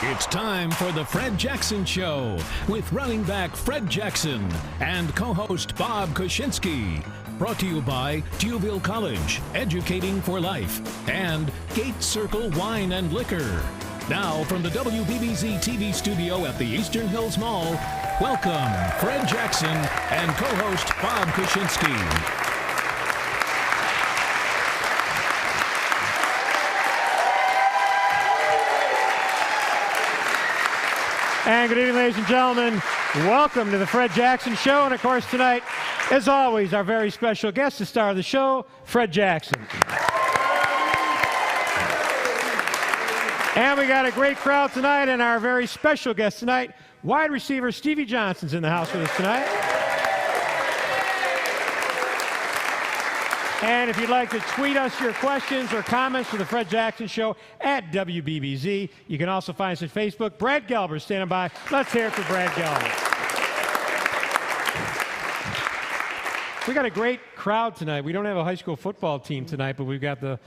It's time for the Fred Jackson Show with running back Fred Jackson and co-host Bob Kuczynski. Brought to you by Dewville College, educating for life, and Gate Circle Wine and Liquor. Now from the WBBZ-TV studio at the Eastern Hills Mall, welcome Fred Jackson and co-host Bob Kuczynski. And good evening, ladies and gentlemen. Welcome to the Fred Jackson Show. And, of course, tonight, as always, our very special guest, the star of the show, Fred Jackson. And we got a great crowd tonight, and our very special guest tonight, wide receiver Stevie Johnson's in the house with us tonight. And if you'd like to tweet us your questions or comments for the Fred Jackson Show at WBBZ, you can also find us at Facebook. Brad Gelber standing by. Let's hear it for Brad Gelber. We got a great crowd tonight. We don't have a high school football team tonight, but we've got the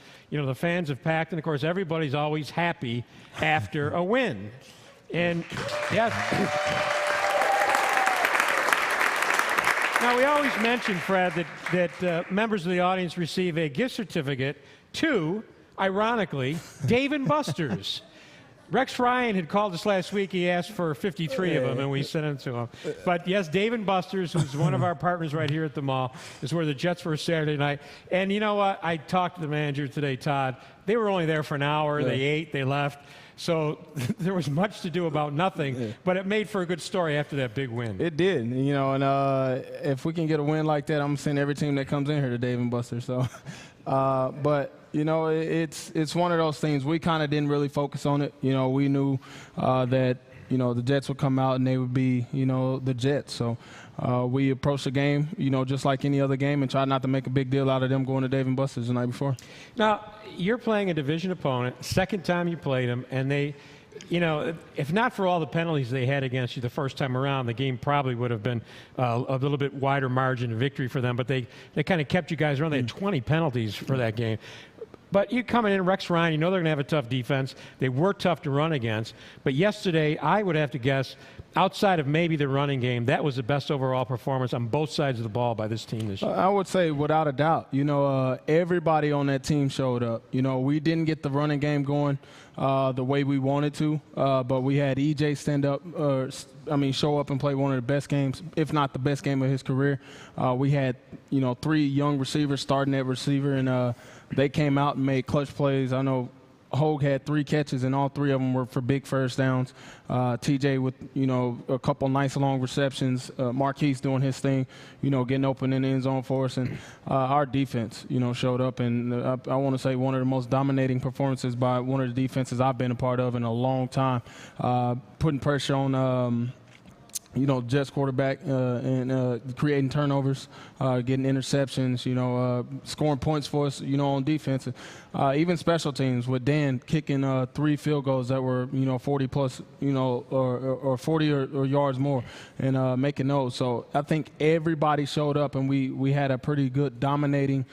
fans have packed, and of course everybody's always happy after a win. And yes. Now, we always mention, Fred, that members of the audience receive a gift certificate to, ironically, Dave & Buster's. Rex Ryan had called us last week. He asked for 53 of them, and we sent them to him. But, yes, Dave & Buster's, who's one of our partners right here at the mall, is where the Jets were Saturday night. And you know what? I talked to the manager today, Todd. They were only there for an hour. Yeah. They ate. They left. So there was much to do about nothing, but it made for a good story after that big win. It did, and if we can get a win like that, I'm going to send every team that comes in here to Dave & Buster's. So, but it's one of those things. We kind of didn't really focus on it. We knew that the Jets would come out and they would be the Jets. So we approached the game just like any other game and tried not to make a big deal out of them going to Dave & Buster's the night before. Now, you're playing a division opponent, second time you played them, and they, if not for all the penalties they had against you the first time around, the game probably would have been a little bit wider margin of victory for them, but they kind of kept you guys around. They had 20 penalties for that game. But you coming in, Rex Ryan, they're going to have a tough defense. They were tough to run against. But yesterday, I would have to guess, outside of maybe the running game, that was the best overall performance on both sides of the ball by this team this year. I would say without a doubt. Everybody on that team showed up. We didn't get the running game going the way we wanted to, but we had EJ show up and play one of the best games, if not the best game of his career. We had, 3 young receivers starting at receiver, and they came out and made clutch plays. I know Hogue had 3 catches, and all 3 of them were for big first downs. TJ with, a couple nice long receptions. Marquise doing his thing, getting open in the end zone for us. And our defense, showed up. And I want to say one of the most dominating performances by one of the defenses I've been a part of in a long time, putting pressure on Jets quarterback and creating turnovers, getting interceptions, scoring points for us, on defense. Even special teams with Dan kicking 3 field goals that were, 40 plus, or 40 or yards more and making those. So I think everybody showed up and we had a pretty good dominating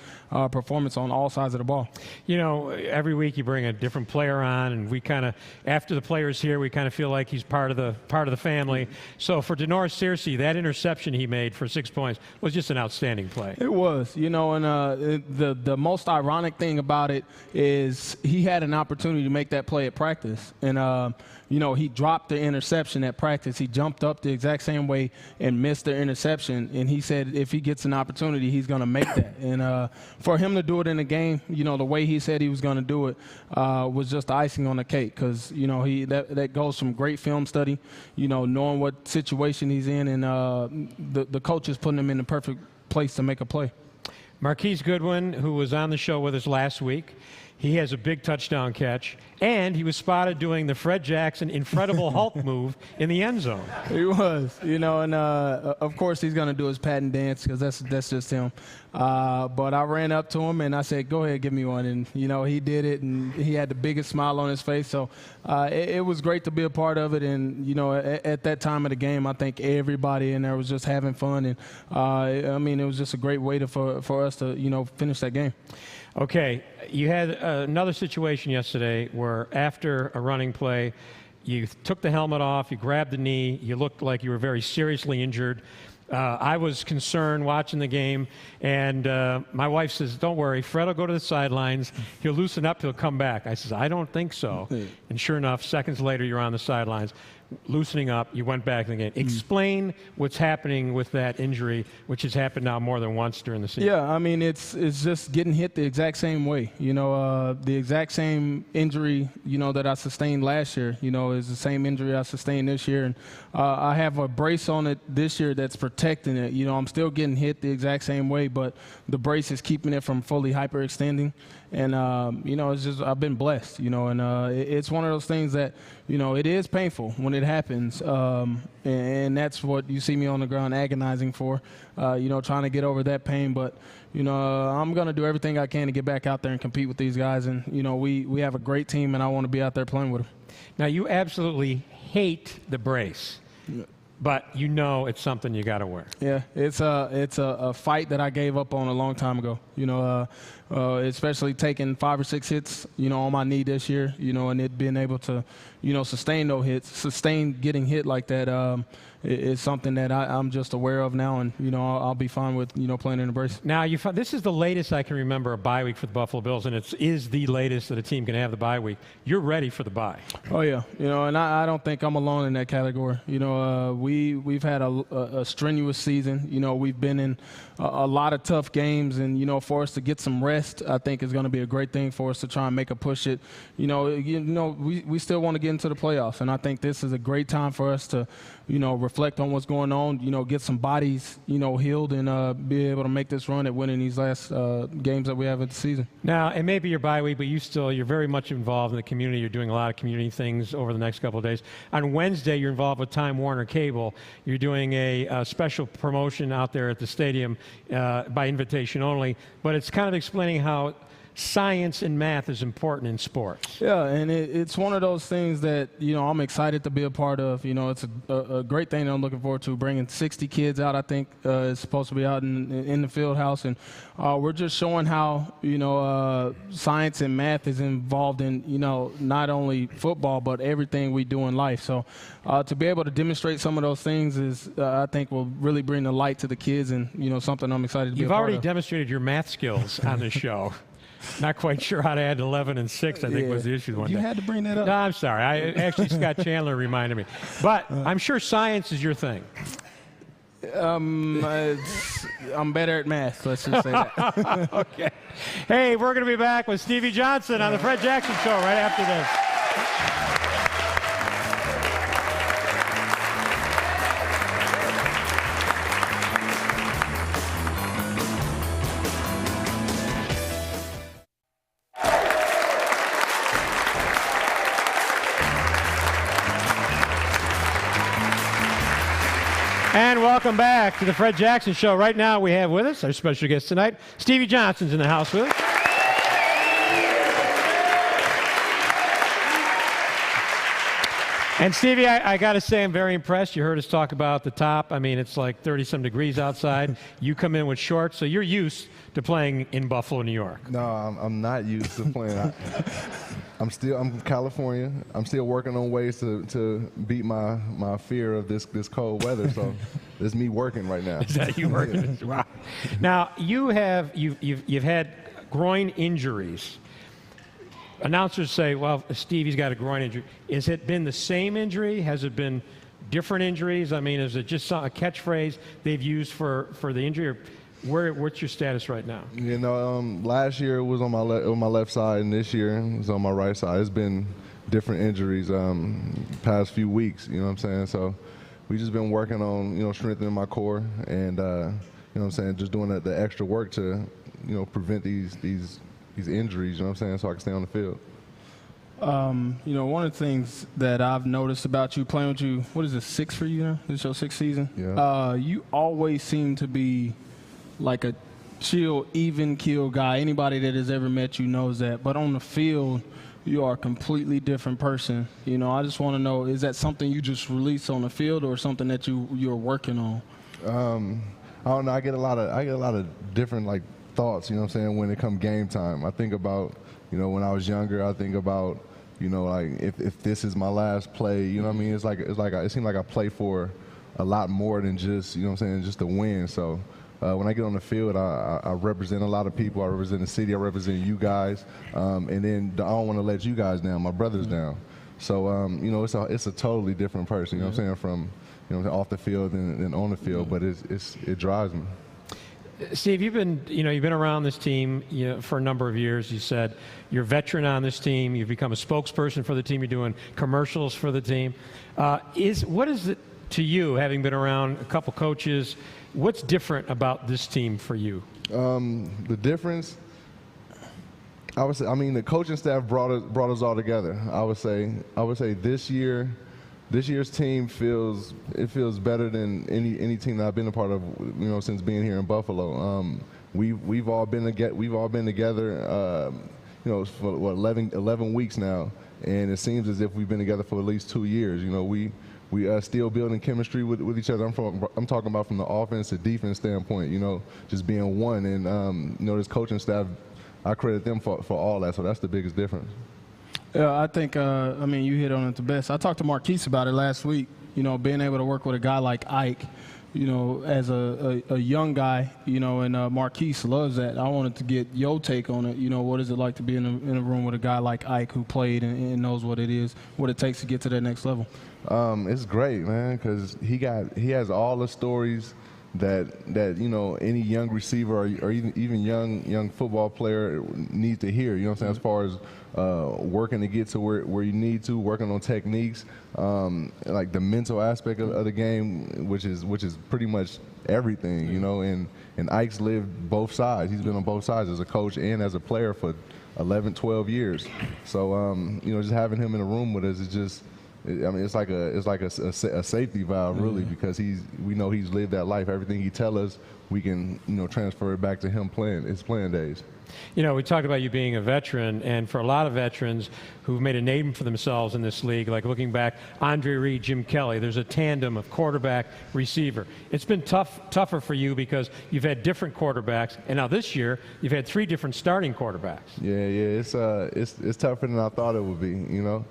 performance on all sides of the ball. Every week you bring a different player on, and we kind of, after the player's here, we kind of feel like he's part of the family. So for Denoris Searcy, that interception he made for 6 points was just an outstanding play. It was, and the most ironic thing about it is he had an opportunity to make that play at practice, and he dropped the interception at practice. He jumped up the exact same way and missed the interception, and he said if he gets an opportunity, he's going to make that. And for him to do it in the game, the way he said he was going to do it was just icing on the cake, because that goes from great film study, knowing what situation he's in, and the coach is putting him in the perfect place to make a play. Marquise Goodwin, who was on the show with us last week, he has a big touchdown catch, and he was spotted doing the Fred Jackson incredible Hulk move in the end zone. He was, and of course he's going to do his patent dance, because that's just him. But I ran up to him and I said, "Go ahead, give me one." And he did it, and he had the biggest smile on his face. So it was great to be a part of it. And at that time of the game, I think everybody in there was just having fun, and it was just a great way for us to finish that game. Okay, you had another situation yesterday where after a running play, you took the helmet off, you grabbed the knee, you looked like you were very seriously injured. I was concerned watching the game, and my wife says, don't worry, Fred will go to the sidelines. He'll loosen up, he'll come back. I says, I don't think so. And sure enough, seconds later, you're on the sidelines. Loosening up, you went back in the game. Explain what's happening with that injury, which has happened now more than once during the season. Yeah, I mean, it's just getting hit the exact same way. You know, the exact same injury, you know, that I sustained last year, you know, is the same injury I sustained this year. And I have a brace on it this year that's protecting it. You know, I'm still getting hit the exact same way, but the brace is keeping it from fully hyperextending. And, you know, it's just, I've been blessed, you know, and it's one of those things that, you know, it is painful when it happens. And that's what you see me on the ground agonizing for, you know, trying to get over that pain. But, you know, I'm going to do everything I can to get back out there and compete with these guys. And, you know, we have a great team, and I want to be out there playing with them. Now, you absolutely hate the brace. Yeah. But you know it's something you got to wear. Yeah, it's a fight that I gave up on a long time ago. You know, especially taking 5 or 6 hits, you know, on my knee this year. You know, and it being able to, you know, sustain those hits, sustain getting hit like that. Is something that I'm just aware of now, and you know I'll be fine with, you know, playing in a brace. Now this is the latest I can remember a bye week for the Buffalo Bills, and it is the latest that a team can have the bye week. You're ready for the bye. Oh yeah, you know, and I don't think I'm alone in that category. You know, we've had a strenuous season. You know, we've been in a lot of tough games, and you know, for us to get some rest, I think is going to be a great thing for us to try and make a push it. You know, we still want to get into the playoffs, and I think this is a great time for us to, you know, reflect on what's going on, you know, get some bodies, you know, healed, and be able to make this run at winning these last games that we have of the season. Now, it may be your bye week, but you're very much involved in the community. You're doing a lot of community things over the next couple of days. On Wednesday, you're involved with Time Warner Cable. You're doing a special promotion out there at the stadium by invitation only, but it's kind of explaining how science and math is important in sports. Yeah, and it's one of those things that, you know, I'm excited to be a part of. You know, it's a great thing that I'm looking forward to. Bringing 60 kids out, I think, is supposed to be out in the field house, and we're just showing how, you know, science and math is involved in, you know, not only football but everything we do in life. So to be able to demonstrate some of those things is, I think, will really bring the light to the kids, and, you know, something I'm excited to be a part of. You've already demonstrated your math skills on this show. Not quite sure how to add 11 and 6, I think was the issue one day. You had to bring that up. No, I'm sorry. Actually, Scott Chandler reminded me. But I'm sure science is your thing. I'm better at math, let's just say that. Okay. Hey, we're going to be back with Stevie Johnson on the Fred Jackson Show right after this. And welcome back to the Fred Jackson Show. Right now we have with us our special guest tonight, Stevie Johnson's in the house with us. And Stevie, I got to say I'm very impressed. You heard us talk about the top. I mean, it's like 30-some degrees outside. You come in with shorts, so you're used to playing in Buffalo, New York. No, I'm not used to playing. I'm from California. I'm still working on ways to beat my fear of this cold weather. So it's me working right now. Is that you working? Wow. Now you've had groin injuries. Announcers say, well, Stevie's got a groin injury. Has it been the same injury? Has it been different injuries? I mean, is it just a catchphrase they've used for the injury? Or what's your status right now? You know, last year it was on my left side, and this year it was on my right side. It's been different injuries past few weeks, you know what I'm saying? So we just been working on, you know, strengthening my core and, you know what I'm saying, just doing the extra work to, you know, prevent these injuries, you know what I'm saying, so I can stay on the field. You know, one of the things that I've noticed about you playing with you, what is this, 6 for you now? This is your 6th season? Yeah. You always seem to be like a chill, even keel guy. Anybody that has ever met you knows that. But on the field, you are a completely different person. You know, I just want to know, is that something you just release on the field or something that you're working on? I don't know. I get a lot of different like thoughts, you know what I'm saying, when it comes game time. I think about, you know, when I was younger, I think about, you know, like if this is my last play, you know what I mean? It seems like I play for a lot more than just, you know what I'm saying, just a win. So when I get on the field, I represent a lot of people. I represent the city. I represent you guys. And then I don't want to let you guys down, my brothers down. So, you know, it's a totally different person, you know what I'm saying, from, you know, off the field and on the field, but it drives me. Steve, you've been around this team, you know, for a number of years. You said you're a veteran on this team. You've become a spokesperson for the team. You're doing commercials for the team. What is it to you, having been around a couple coaches? What's different about this team for you? The difference, I would say, I mean, the coaching staff brought us all together. I would say this year's team feels better than any team that I've been a part of, you know, since being here in Buffalo. We've all been together, you know, for what, 11 weeks now, and it seems as if we've been together for at least 2 years. You know, we still building chemistry with each other. I'm talking about from the offense to defense standpoint. You know, just being one, and you know, this coaching staff, I credit them for all that. So that's the biggest difference. Yeah, I think, I mean, you hit on it the best. I talked to Marquise about it last week, you know, being able to work with a guy like Ike, you know, as a young guy, you know, and Marquise loves that. I wanted to get your take on it. You know, what is it like to be in a room with a guy like Ike who played and knows what it takes to get to that next level? It's great, man, because he has all the stories that you know, any young receiver or even young football player needs to hear. You know what I'm saying? As far as working to get to where you need to, working on techniques, like the mental aspect of the game, which is pretty much everything. You know, and Ike's lived both sides. He's been on both sides as a coach and as a player for 11, 12 years. So you know, just having him in a room with us is just, I mean, it's like a safety valve, really, because we know he's lived that life. Everything he tells us, we can, you know, transfer it back to him his playing days. You know, we talked about you being a veteran, and for a lot of veterans who've made a name for themselves in this league, like looking back, Andre Reed, Jim Kelly, there's a tandem of quarterback, receiver. It's been tougher for you because you've had different quarterbacks, and now this year you've had 3 different starting quarterbacks. Yeah, it's tougher than I thought it would be, you know.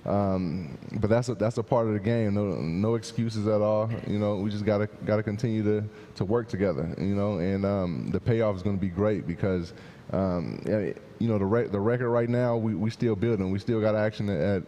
But that's a part of the game. No excuses at all. You know, we just gotta continue to work together. You know, and the payoff is going to be great because you know, the record right now, we still building. We still got action at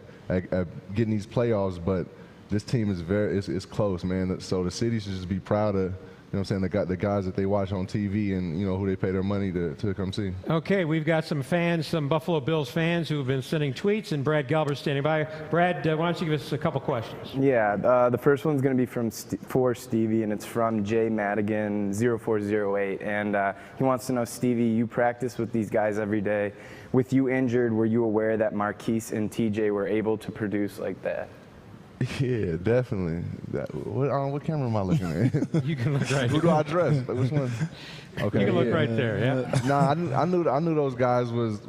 getting these playoffs, but this team is it's close, man. So the city should just be proud of, you know what I'm saying, the guys that they watch on TV and, you know, who they pay their money to come see. Okay, we've got some fans, some Buffalo Bills fans who have been sending tweets, and Brad Gelber's standing by. Brad, why don't you give us a couple questions? Yeah, the first one's going to be for Stevie, and it's from Jay Madigan 0408, and he wants to know, Stevie, you practice with these guys every day. With you injured, were you aware that Marquise and TJ were able to produce like that? Yeah, definitely. What camera am I looking at? You can look right. Who do I address? Like, which one? Okay. You can look right there. Yeah. Nah, I knew those guys was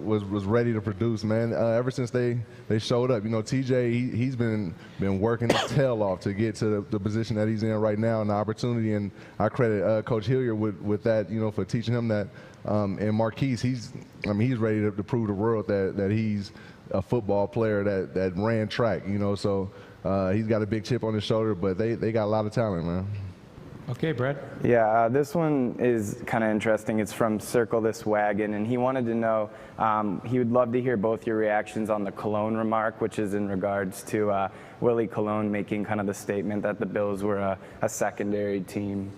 ready to produce, man. Ever since they showed up, you know, TJ he's been working his tail off to get to the position that he's in right now and the opportunity. And I credit Coach Hilliard with that, you know, for teaching him that. And Marquise, he's ready to prove the world that he's a football player that ran track, you know. So. He's got a big chip on his shoulder, but they got a lot of talent, man. Okay, Brad. Yeah, this one is kind of interesting. It's from Circle This Wagon, and he wanted to know, he would love to hear both your reactions on the Cologne remark, which is in regards to Willie Cologne making kind of the statement that the Bills were a secondary team.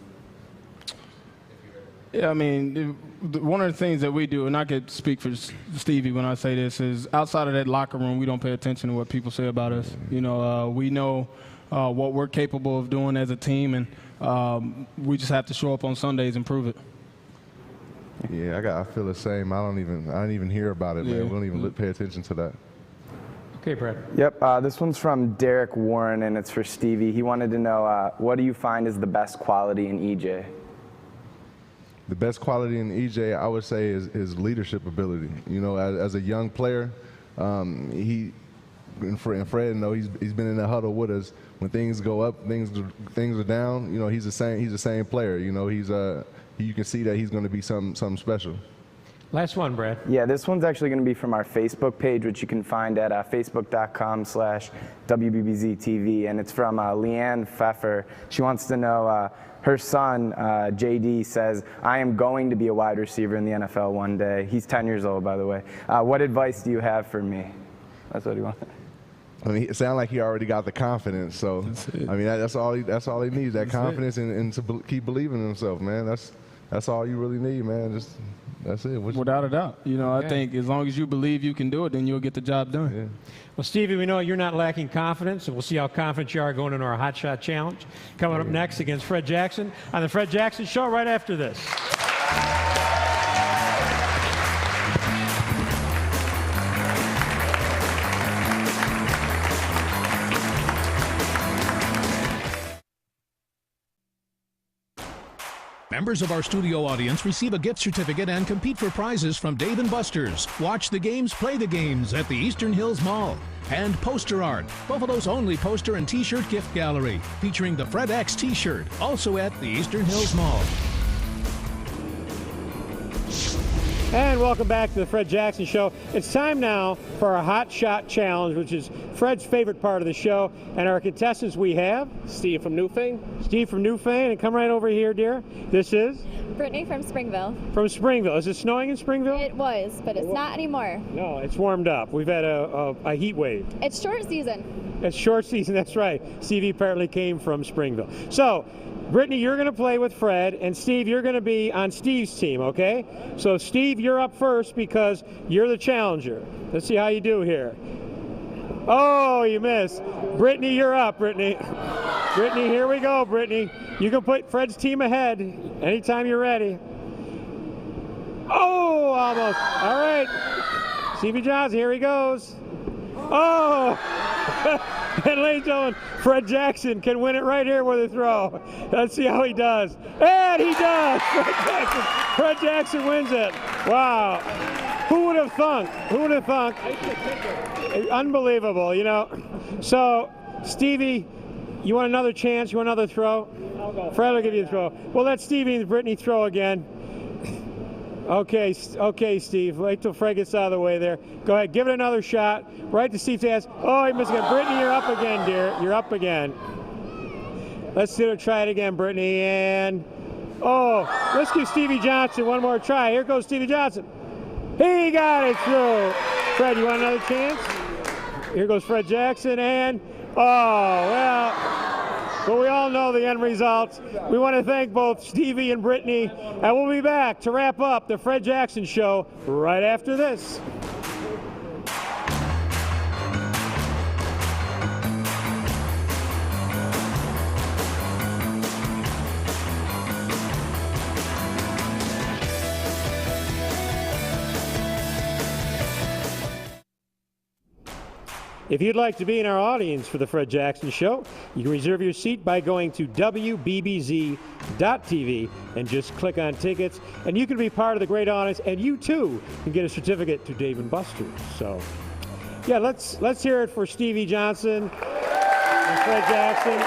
Yeah, I mean, one of the things that we do, and I could speak for Stevie when I say this, is outside of that locker room, we don't pay attention to what people say about us. You know, we know what we're capable of doing as a team, and we just have to show up on Sundays and prove it. Yeah, I feel the same. I don't even hear about it, man. We don't even pay attention to that. Okay, Brad. Yep, this one's from Derek Warren, and it's for Stevie. He wanted to know, what do you find is the best quality in EJ? The best quality in EJ, I would say, is his leadership ability. You know, as a young player, and Fred, you know, he's been in the huddle with us. When things go up, things are down. You know, he's the same player. You know, you can see that he's going to be something special. Last one, Brad. Yeah, this one's actually going to be from our Facebook page, which you can find at facebook.com/WBBZ-TV, and it's from Leanne Pfeffer. She wants to know, her son, JD, says, I am going to be a wide receiver in the NFL one day. He's 10 years old, by the way. What advice do you have for me? That's what he wants. I mean, it sounds like he already got the confidence. So, I mean, that's all he needs, that confidence and to keep believing in himself, man. That's all you really need, man. That's it. Without a doubt. You know, I think as long as you believe you can do it, then you'll get the job done. Yeah. Well, Stevie, we know you're not lacking confidence, and we'll see how confident you are going into our Hot Shot Challenge. Coming up next against Fred Jackson on The Fred Jackson Show right after this. Members of our studio audience receive a gift certificate and compete for prizes from Dave & Buster's. Watch the games, play the games at the Eastern Hills Mall. And Poster Art, Buffalo's only poster and t-shirt gift gallery, featuring the Fred X t-shirt, also at the Eastern Hills Mall. And welcome back to the Fred Jackson Show. It's time now for our Hot Shot Challenge, which is Fred's favorite part of the show. And our contestants we have Steve from Newfane. Steve from Newfane, and come right over here, dear. This is Brittany from Springville. From Springville. Is it snowing in Springville? It was, but it's not anymore. No, it's warmed up. We've had a heat wave. It's short season. It's short season, that's right. Stevie apparently came from Springville. So, Brittany, you're going to play with Fred, and Steve, you're going to be on Steve's team, okay? So, Steve, you're up first because you're the challenger. Let's see how you do here. Oh, you missed. Brittany, you're up, Brittany. Brittany, here we go, Brittany. You can put Fred's team ahead anytime you're ready. Oh, almost. All right. Stevie Johnson, here he goes. Oh! And ladies and gentlemen, Fred Jackson can win it right here with a throw. Let's see how he does. And he does! Fred Jackson wins it. Wow. Who would have thunk? Who would have thunk? Unbelievable, you know. So, Stevie, you want another chance? You want another throw? Fred will give you a throw. Well, let Stevie and Brittany throw again. Okay, Steve. Wait till Fred gets out of the way there. Go ahead, give it another shot. Right to Steve's ass. Oh, he missed again. Brittany, you're up again, dear. You're up again. Let's try it again, Brittany. And let's give Stevie Johnson one more try. Here goes Stevie Johnson. He got it through. Fred, you want another chance? Here goes Fred Jackson, and but we all know the end result. We want to thank both Stevie and Brittany, and we'll be back to wrap up the Fred Jackson Show right after this. If you'd like to be in our audience for the Fred Jackson Show, you can reserve your seat by going to WBBZ.TV and just click on tickets, and you can be part of the great audience, and you too can get a certificate to Dave & Buster's. So, yeah, let's hear it for Stevie Johnson and Fred Jackson.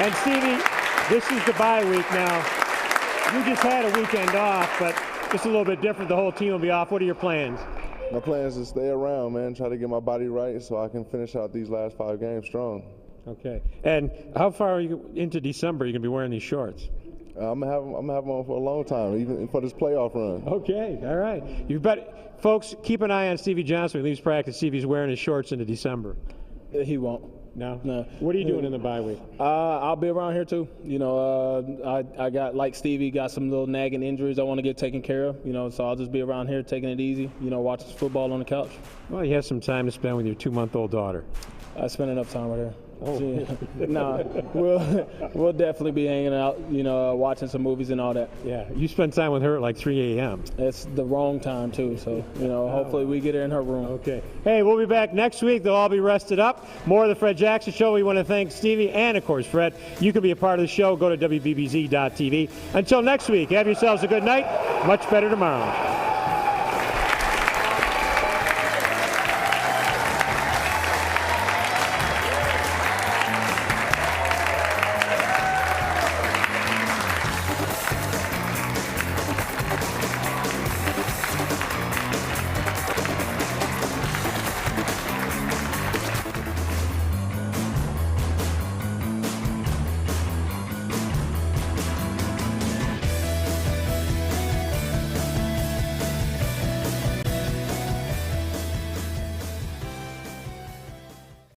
And Stevie, this is the bye week now. You just had a weekend off, but just a little bit different. The whole team will be off. What are your plans? My plan is to stay around, man, try to get my body right so I can finish out these last 5 games strong. Okay. And how far are you into December? Are you going to be wearing these shorts? I'm gonna have them on for a long time, even for this playoff run. Okay. All right. You bet, folks, keep an eye on Stevie Johnson when he leaves practice, see if he's wearing his shorts into December. He won't. No. What are you doing in the bye week? I'll be around here too. You know, I got, like Stevie, got some little nagging injuries I want to get taken care of. You know, so I'll just be around here taking it easy. You know, watching football on the couch. Well, you have some time to spend with your 2-month-old daughter. I spend enough time with her. Oh. No, we'll definitely be hanging out, you know, watching some movies and all that. Yeah, you spend time with her at like 3 a.m. It's the wrong time too, so, you know, hopefully we get her in her room. Okay. Hey, we'll be back next week. They'll all be rested up. More of the Fred Jackson Show. We want to thank Stevie and, of course, Fred. You can be a part of the show. Go to WBBZ.TV. Until next week, have yourselves a good night. Much better tomorrow.